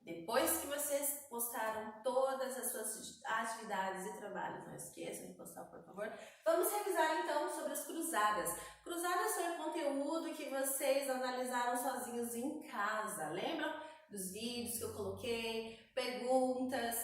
Depois que vocês postaram todas as suas atividades e trabalhos, não esqueçam de postar, por favor. Vamos revisar então sobre as cruzadas. Cruzadas foi o conteúdo que vocês analisaram sozinhos em casa. Lembram dos vídeos que eu coloquei, perguntas,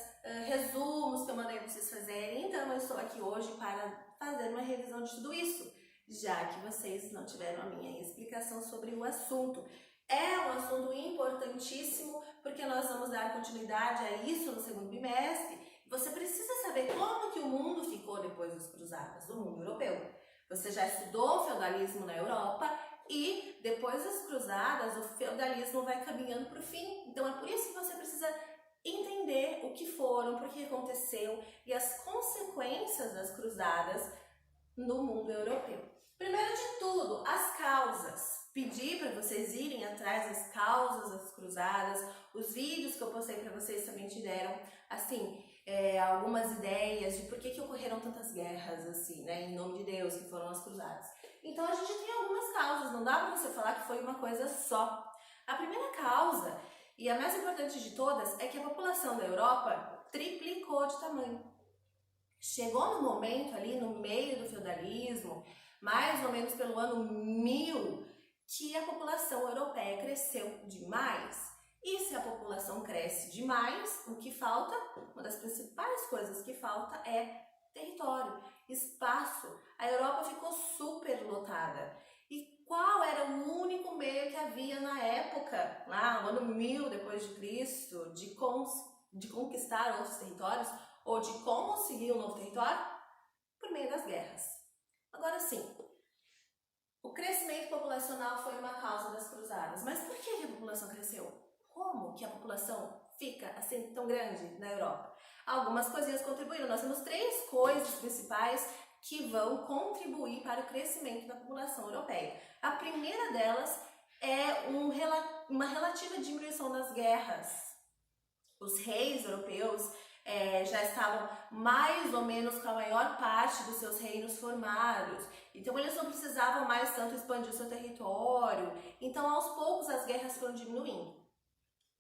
resumos que eu mandei vocês fazerem? Então eu estou aqui hoje para fazer uma revisão de tudo isso, já que vocês não tiveram a minha explicação sobre o assunto. É um assunto importantíssimo porque nós vamos dar continuidade a isso no segundo bimestre. Você precisa saber como que o mundo ficou depois das cruzadas, o mundo europeu. Você já estudou o feudalismo na Europa e depois das cruzadas o feudalismo vai caminhando para o fim. Então é por isso que você precisa entender o que foram, por que aconteceu e as consequências das cruzadas no mundo europeu. Primeiro de tudo, as causas. Pedi para vocês irem atrás das causas das cruzadas. Os vídeos que eu postei para vocês também te deram, assim, algumas ideias de por que ocorreram tantas guerras, assim, né, em nome de Deus, que foram as cruzadas. Então a gente tem algumas causas, não dá para você falar que foi uma coisa só. A primeira causa, e a mais importante de todas, é que a população da Europa triplicou de tamanho. Chegou no momento ali, no meio do feudalismo, mais ou menos pelo ano 1000, que a população europeia cresceu demais. E se a população cresce demais, o que falta? Uma das principais coisas que falta é território, espaço. A Europa ficou super lotada. E qual era o único meio que havia na época, lá no ano 1000 depois de Cristo, de conquistar outros territórios ou de conseguir um novo território? Por meio das guerras. Agora sim, o crescimento populacional foi uma causa das cruzadas. Mas por que a população cresceu? Como que a população fica assim tão grande na Europa? Algumas coisinhas contribuíram. Nós temos 3 coisas principais que vão contribuir para o crescimento da população europeia. A primeira delas é uma relativa diminuição das guerras. Os reis europeus já estavam mais ou menos com a maior parte dos seus reinos formados. Então eles não precisavam mais tanto expandir o seu território. Então aos poucos as guerras foram diminuindo.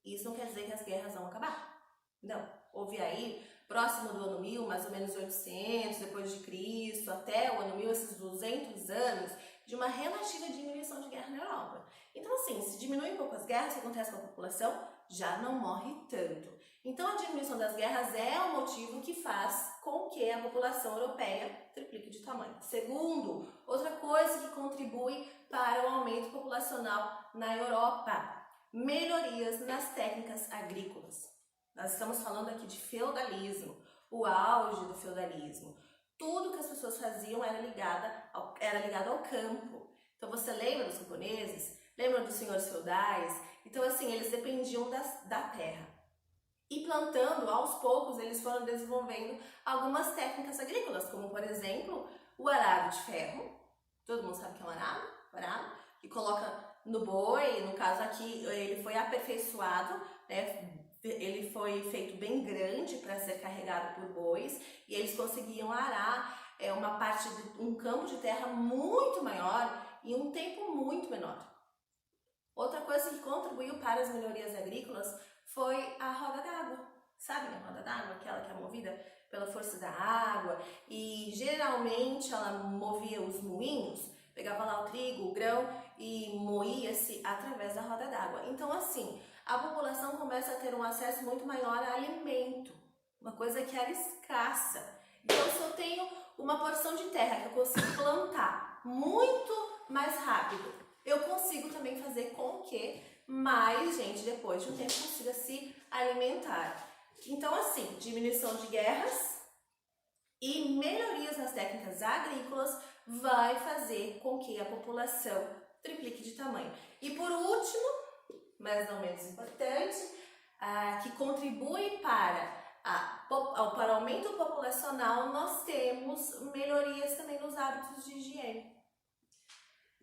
Isso não quer dizer que as guerras vão acabar. Não. Houve aí, próximo do ano 1000, mais ou menos 800 depois de Cristo, até o ano 1000, esses 200 anos, de uma relativa diminuição de guerra na Europa. Então assim, se diminui um pouco as guerras, o que acontece com a população? Já não morre tanto. Então a diminuição das guerras é o motivo que faz com que a população europeia triplique de tamanho. Segundo, outra coisa que contribui para o aumento populacional na Europa, melhorias nas técnicas agrícolas. Nós estamos falando aqui de feudalismo, o auge do feudalismo. Tudo que as pessoas faziam era ligado ao campo. Então você lembra dos camponeses? Lembra dos senhores feudais? Então assim, eles dependiam da terra. E plantando, aos poucos, eles foram desenvolvendo algumas técnicas agrícolas, como por exemplo, o arado de ferro. Todo mundo sabe o que é um arado? O arado que coloca no boi, no caso aqui, ele foi aperfeiçoado, né? Ele foi feito bem grande para ser carregado por bois e eles conseguiam arar um campo de terra muito maior em um tempo muito menor. Outra coisa que contribuiu para as melhorias agrícolas foi a roda d'água. Sabe a roda d'água? Aquela que é movida pela força da água e geralmente ela movia os moinhos, pegava lá o trigo, o grão e moía-se através da roda d'água. Então assim, a população começa a ter um acesso muito maior a alimento, uma coisa que era escassa. Então se eu tenho uma porção de terra que eu consigo plantar muito mais rápido, eu consigo também fazer com que mais gente depois de um tempo consiga se alimentar. Então assim, diminuição de guerras e melhorias nas técnicas agrícolas vai fazer com que a população triplique de tamanho. E por último, mas não menos importante, que contribui para o aumento populacional, nós temos melhorias também nos hábitos de higiene.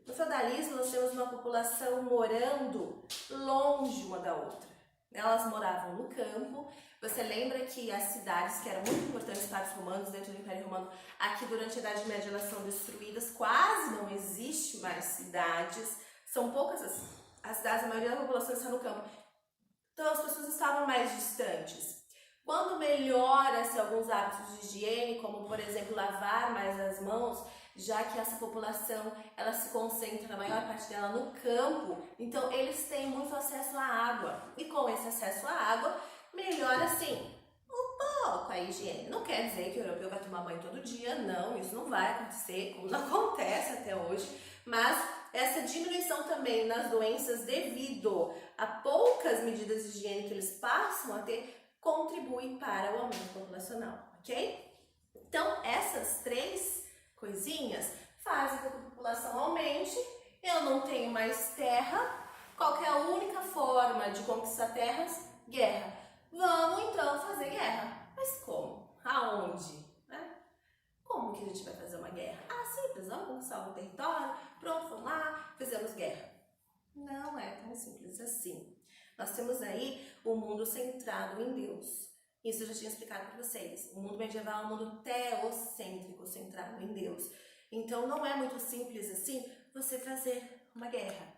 No feudalismo, nós temos uma população morando longe uma da outra. Elas moravam no campo. Você lembra que as cidades que eram muito importantes para os romanos dentro do Império Romano, aqui durante a Idade Média elas são destruídas, quase não existe mais cidades, são poucas as cidades, a maioria da população está no campo. Então as pessoas estavam mais distantes. Quando melhora-se alguns hábitos de higiene, como por exemplo lavar mais as mãos, já que essa população ela se concentra na maior parte dela no campo, então eles têm muito acesso à água. E com esse acesso à água, melhora sim um pouco a higiene. Não quer dizer que o europeu vai tomar banho todo dia, não, isso não vai acontecer, como não acontece até hoje, mas essa diminuição também nas doenças devido a poucas medidas de higiene que eles passam a ter, contribui para o aumento populacional, ok? Então, essas 3 coisinhas fazem com que a população aumente, eu não tenho mais terra, qual que é a única forma de conquistar terras? Guerra. Vamos então fazer guerra. Mas como? Aonde? Né? Como que a gente vai fazer uma guerra? Ah, simples, vamos conquistar algum território, pronto, vamos lá, fizemos guerra. Não é tão simples assim. Nós temos aí o mundo centrado em Deus. Isso eu já tinha explicado para vocês. O mundo medieval é um mundo teocêntrico, centrado em Deus. Então não é muito simples assim você fazer uma guerra.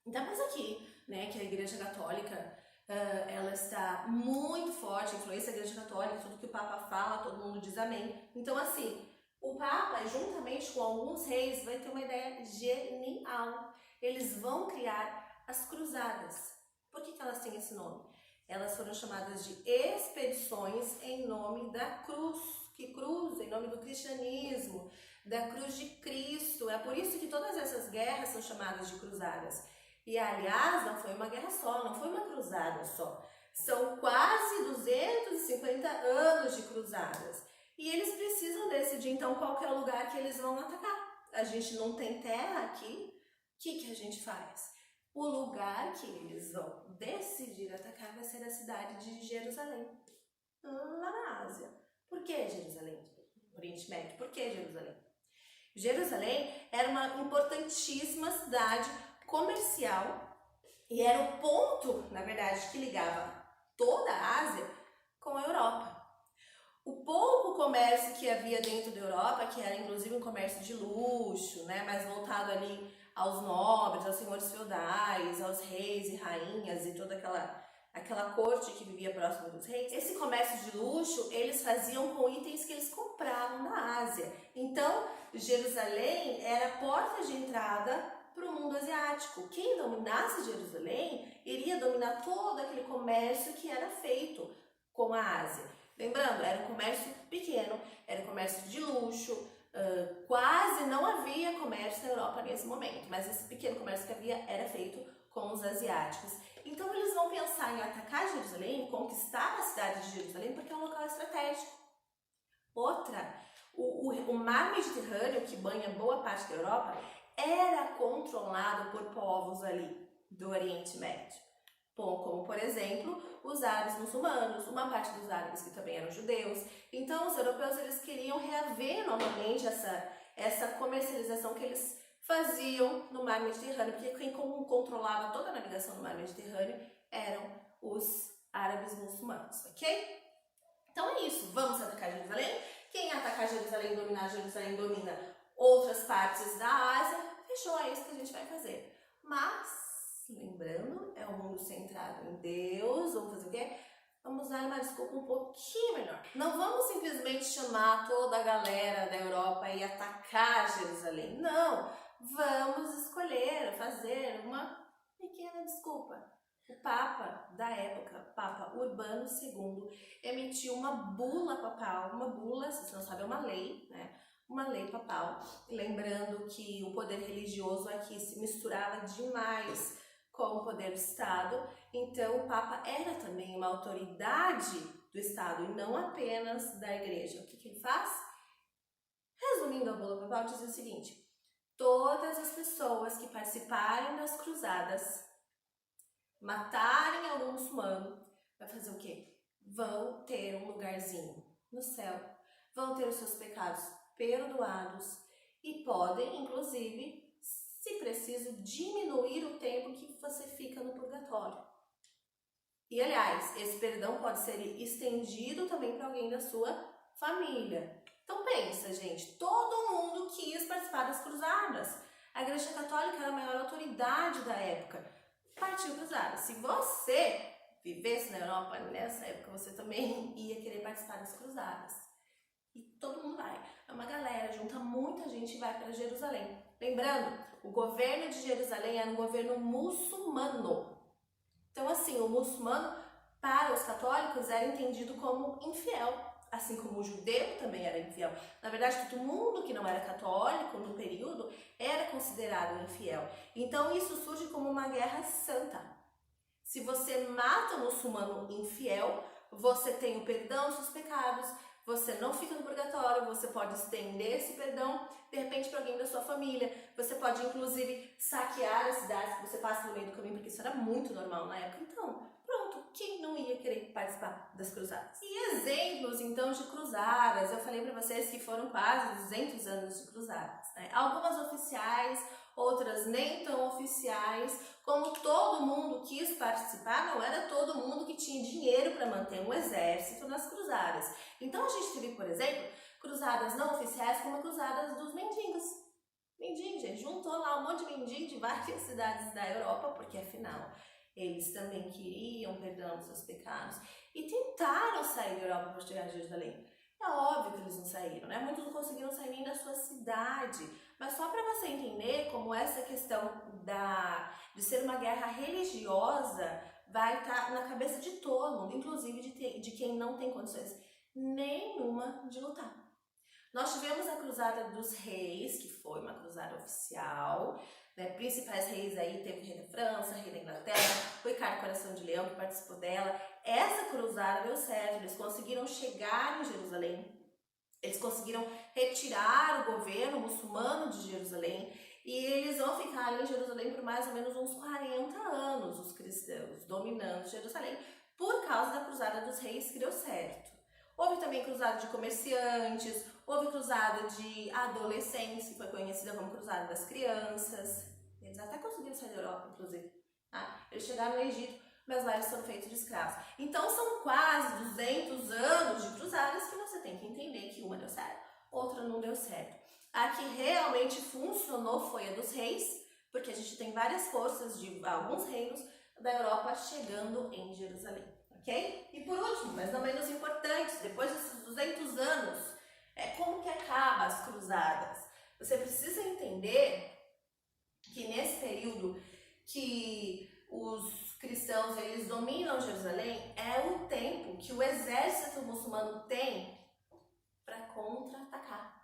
Ainda mais aqui, né, que a Igreja Católica, ela está muito forte, a influência da Igreja Católica, tudo que o Papa fala, todo mundo diz amém. Então assim, o Papa, juntamente com alguns reis, vai ter uma ideia genial. Eles vão criar as cruzadas. Por que elas têm esse nome? Elas foram chamadas de expedições em nome da cruz, que cruza em nome do cristianismo, da cruz de Cristo. É por isso que todas essas guerras são chamadas de cruzadas. E aliás, não foi uma guerra só, não foi uma cruzada só. São quase 250 anos de cruzadas. E eles precisam decidir então qual que é o lugar que eles vão atacar. A gente não tem terra aqui, o que a gente faz? O lugar que eles vão decidir atacar vai ser a cidade de Jerusalém, lá na Ásia. Por que Jerusalém? Oriente Médio. Por que Jerusalém? Jerusalém era uma importantíssima cidade comercial e era o ponto, na verdade, que ligava toda a Ásia com a Europa. O pouco comércio que havia dentro da Europa, que era inclusive um comércio de luxo, né, mais voltado ali aos nobres, aos senhores feudais, aos reis e rainhas e toda aquela corte que vivia próximo dos reis. Esse comércio de luxo, eles faziam com itens que eles compravam na Ásia. Então, Jerusalém era a porta de entrada para o mundo asiático. Quem dominasse Jerusalém iria dominar todo aquele comércio que era feito com a Ásia. Lembrando, era um comércio pequeno, era um comércio de luxo, quase não havia comércio na Europa nesse momento, mas esse pequeno comércio que havia era feito com os asiáticos. Então eles vão pensar em atacar Jerusalém, conquistar a cidade de Jerusalém, porque é um local estratégico. Outra, o mar Mediterrâneo, que banha boa parte da Europa, era controlado por povos ali do Oriente Médio. Bom, como por exemplo, os árabes muçulmanos, uma parte dos árabes que também eram judeus. Então os europeus eles queriam reaver novamente essa comercialização que eles faziam no mar Mediterrâneo, porque quem controlava toda a navegação no mar Mediterrâneo eram os árabes muçulmanos, ok? Então é isso, vamos atacar Jerusalém. Quem atacar Jerusalém, dominar Jerusalém, domina outras partes da Ásia. Fechou, é isso que a gente vai fazer. Mas lembrando, é um mundo centrado em Deus. Vamos fazer o quê? Vamos usar uma desculpa um pouquinho melhor. Não vamos simplesmente chamar toda a galera da Europa e atacar Jerusalém. Não, vamos escolher, fazer uma pequena desculpa. O Papa da época, Papa Urbano II, emitiu uma bula papal. Uma bula, se você não sabe, é uma lei, né? Uma lei papal. Lembrando que o poder religioso aqui se misturava demais com o poder do Estado, então o Papa era também uma autoridade do Estado e não apenas da Igreja. O que ele faz? Resumindo a bula papal, diz o seguinte: todas as pessoas que participarem das cruzadas, matarem algum muçulmano, vai fazer o quê? Vão ter um lugarzinho no céu, vão ter os seus pecados perdoados e podem, inclusive, se preciso, diminuir o tempo que você fica no purgatório. E, aliás, esse perdão pode ser estendido também para alguém da sua família. Então, pensa, gente, todo mundo quis participar das cruzadas. A Igreja Católica era a maior autoridade da época. Partiu cruzadas. Se você vivesse na Europa, nessa época você também ia querer participar das cruzadas. E todo mundo vai. É uma galera, junta muita gente e vai para Jerusalém. Lembrando, o governo de Jerusalém era um governo muçulmano. Então, assim, o muçulmano, para os católicos, era entendido como infiel, assim como o judeu também era infiel. Na verdade, todo mundo que não era católico no período era considerado infiel. Então, isso surge como uma guerra santa. Se você mata um muçulmano infiel, você tem o perdão dos seus pecados, você não fica no purgatório, você pode estender esse perdão, de repente, para alguém da sua família. Você pode, inclusive, saquear as cidades que você passa no meio do caminho, porque isso era muito normal na época. Então, pronto, quem não ia querer participar das cruzadas? E exemplos, então, de cruzadas. Eu falei para vocês que foram quase 200 anos de cruzadas, né? Algumas oficiais, outras nem tão oficiais. Como todo mundo quis participar, não era todo mundo que tinha dinheiro para manter um exército nas cruzadas. Então a gente teve, por exemplo, cruzadas não oficiais como cruzadas dos mendigos. Mendigo, gente, juntou lá um monte de mendigo de várias cidades da Europa, porque afinal eles também queriam perdão dos seus pecados e tentaram sair da Europa para chegar a Jerusalém. É óbvio que eles não saíram, né? Muitos não conseguiram sair nem da sua cidade. Mas só para você entender como essa questão de ser uma guerra religiosa vai estar na cabeça de todo mundo, inclusive de quem não tem condições nenhuma de lutar. Nós tivemos a Cruzada dos Reis, que foi uma cruzada oficial, né? Principais reis aí, teve o rei da França, rei da Inglaterra, o Ricardo Coração de Leão, que participou dela. Essa cruzada deu certo, eles conseguiram chegar em Jerusalém, eles conseguiram retirar o governo muçulmano de Jerusalém e eles vão ficar ali em Jerusalém por mais ou menos uns 40 anos, os cristãos dominando Jerusalém, por causa da Cruzada dos Reis, que deu certo. Houve também cruzada de comerciantes, houve cruzada de adolescentes, que foi conhecida como Cruzada das Crianças. Eles até conseguiram sair da Europa, inclusive. Tá? Eles chegaram no Egito, mas lá eles foram feitos de escravos. Então são quase 200 anos de cruzadas que você tem que entender que uma deu certo, outra não deu certo. A que realmente funcionou foi a dos reis, porque a gente tem várias forças de alguns reinos da Europa chegando em Jerusalém, ok? E por último, mas não menos importante, depois desses 200 anos, como que acaba as cruzadas? Você precisa entender que nesse período que os cristãos eles dominam Jerusalém, é o tempo que o exército muçulmano tem para contra-atacar.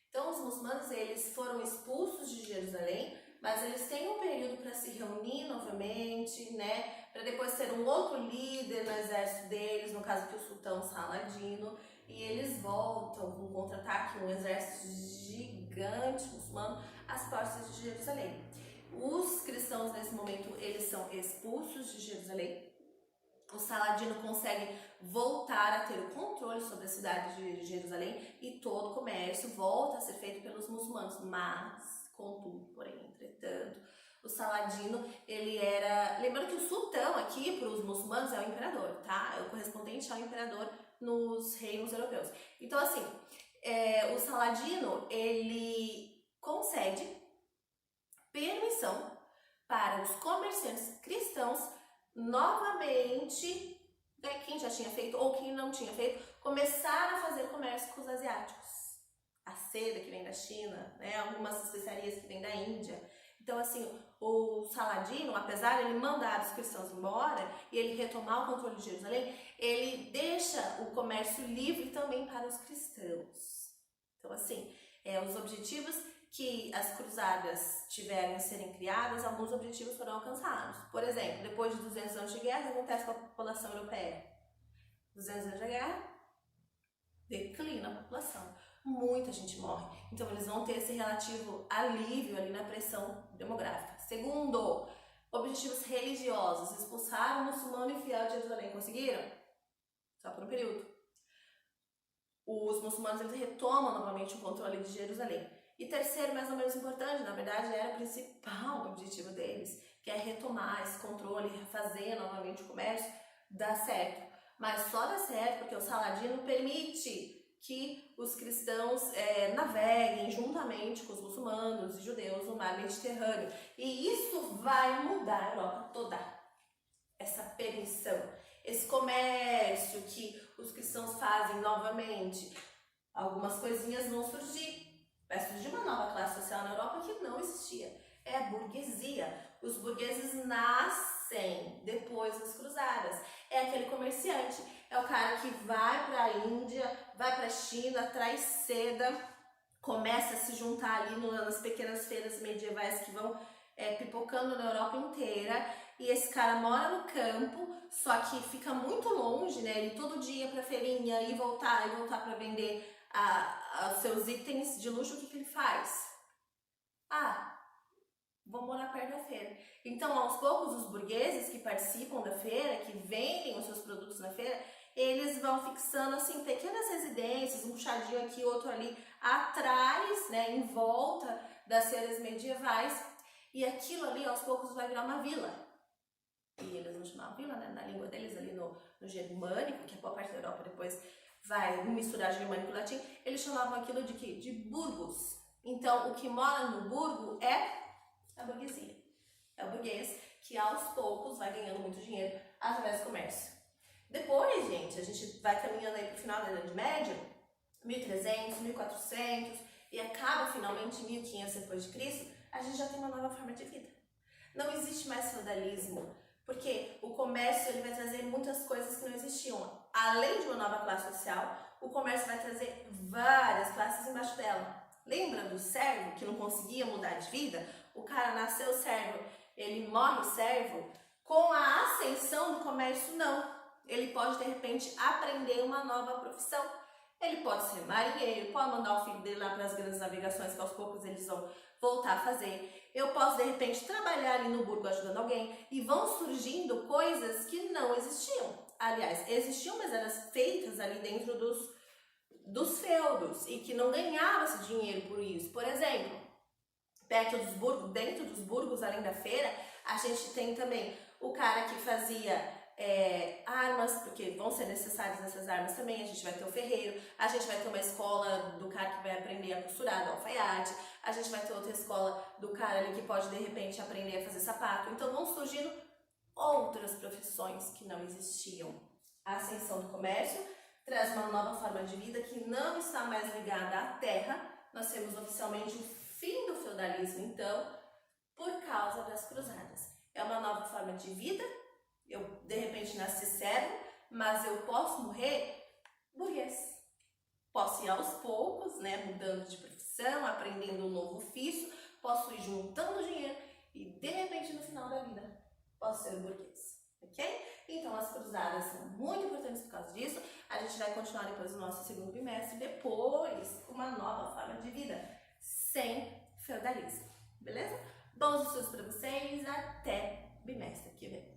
Então os muçulmanos eles foram expulsos de Jerusalém, mas eles têm um período para se reunir novamente, né? Para depois ter um outro líder no exército deles, no caso que o sultão Saladino, e eles voltam com um contra-ataque, um exército gigante muçulmano às portas de Jerusalém. Os cristãos nesse momento eles são expulsos de Jerusalém. O Saladino consegue voltar a ter o controle sobre a cidade de Jerusalém e todo o comércio volta a ser feito pelos muçulmanos. Mas, contudo, porém, entretanto, o Saladino, ele era... Lembrando que o sultão aqui, para os muçulmanos, é o imperador, tá? É o correspondente ao imperador nos reinos europeus. Então, assim, o Saladino, ele concede permissão para os comerciantes cristãos novamente, né, quem já tinha feito ou quem não tinha feito, começar a fazer comércio com os asiáticos. A seda que vem da China, né, algumas especiarias que vêm da Índia. Então, assim, o Saladino, apesar de ele mandar os cristãos embora e ele retomar o controle de Jerusalém, ele deixa o comércio livre também para os cristãos. Então, assim, os objetivos que as cruzadas tiveram em serem criadas, alguns objetivos foram alcançados. Por exemplo, depois de 200 anos de guerra, o que acontece com a população europeia? 200 anos de guerra, declina a população. Muita gente morre. Então, eles vão ter esse relativo alívio ali na pressão demográfica. Segundo, objetivos religiosos. Expulsaram o muçulmano infiel de Jerusalém. Conseguiram? Só por um período. Os muçulmanos eles retomam novamente o controle de Jerusalém. E terceiro, mais ou menos importante, na verdade era o principal objetivo deles, que é retomar esse controle, fazer novamente o comércio, dá certo. Mas só dá certo porque o Saladino permite que os cristãos naveguem juntamente com os muçulmanos e judeus no mar Mediterrâneo. E isso vai mudar a Europa toda. Essa permissão, esse comércio que os cristãos fazem novamente. Algumas coisinhas vão surgir. Vai surgir uma nova classe social na Europa que não existia. É a burguesia. Os burgueses nascem depois das cruzadas. É aquele comerciante, é o cara que vai para a Índia, vai para a China, traz seda, começa a se juntar ali nas pequenas feiras medievais que vão pipocando na Europa inteira. E esse cara mora no campo, só que fica muito longe, né? Ele todo dia para a feirinha e voltar para vender os seus itens de luxo. O que ele faz? Vou morar perto da feira. Então, aos poucos, os burgueses que participam da feira, que vendem os seus produtos na feira, eles vão fixando, assim, pequenas residências, um puxadinho aqui, outro ali, atrás, né, em volta das feiras medievais. E aquilo ali, aos poucos, vai virar uma vila. E eles vão chamar vila, né, na língua deles, ali no germânico, que a boa parte da Europa depois vai misturar germânico e latim. Eles chamavam aquilo de quê? De burgos. Então, o que mora no burgo é a burguesia. É o burguês que aos poucos vai ganhando muito dinheiro através do comércio. Depois, gente, a gente vai caminhando aí para o final da Idade Média, 1300, 1400, e acaba finalmente em 1500 depois de Cristo, a gente já tem uma nova forma de vida. Não existe mais feudalismo, porque o comércio ele vai trazer muitas coisas que não existiam. Além de uma nova classe social, o comércio vai trazer várias classes embaixo dela. Lembra do servo que não conseguia mudar de vida? O cara nasceu servo, ele morre servo. Com a ascensão do comércio, não. Ele pode, de repente, aprender uma nova profissão. Ele pode ser marinheiro, pode mandar o filho dele lá para as grandes navegações, que aos poucos eles vão voltar a fazer. Eu posso, de repente, trabalhar ali no burgo ajudando alguém. E vão surgindo coisas que não existiam. Aliás, existiam, mas eram feitas ali dentro dos feudos e que não ganhava-se dinheiro por isso. Por exemplo, perto dos burgos, dentro dos burgos, além da feira, a gente tem também o cara que fazia armas, porque vão ser necessárias essas armas também. A gente vai ter o ferreiro, a gente vai ter uma escola do cara que vai aprender a costurar, do alfaiate, a gente vai ter outra escola do cara ali que pode de repente aprender a fazer sapato. Então vão surgindo outras profissões que não existiam. A ascensão do comércio traz uma nova forma de vida que não está mais ligada à terra. Nós temos oficialmente o fim do feudalismo, então, por causa das cruzadas. É uma nova forma de vida. Eu, de repente, nasci servo, mas eu posso morrer burguês. Posso ir aos poucos, né, mudando de profissão, aprendendo um novo ofício, posso ir juntando dinheiro e, de repente, no final da vida, posso ser burguês. Ok? Então, as cruzadas são muito importantes por causa disso. A gente vai continuar depois do nosso segundo bimestre, depois uma nova forma de vida, sem feudalismo. Beleza? Bons estudos para vocês, até bimestre que vem.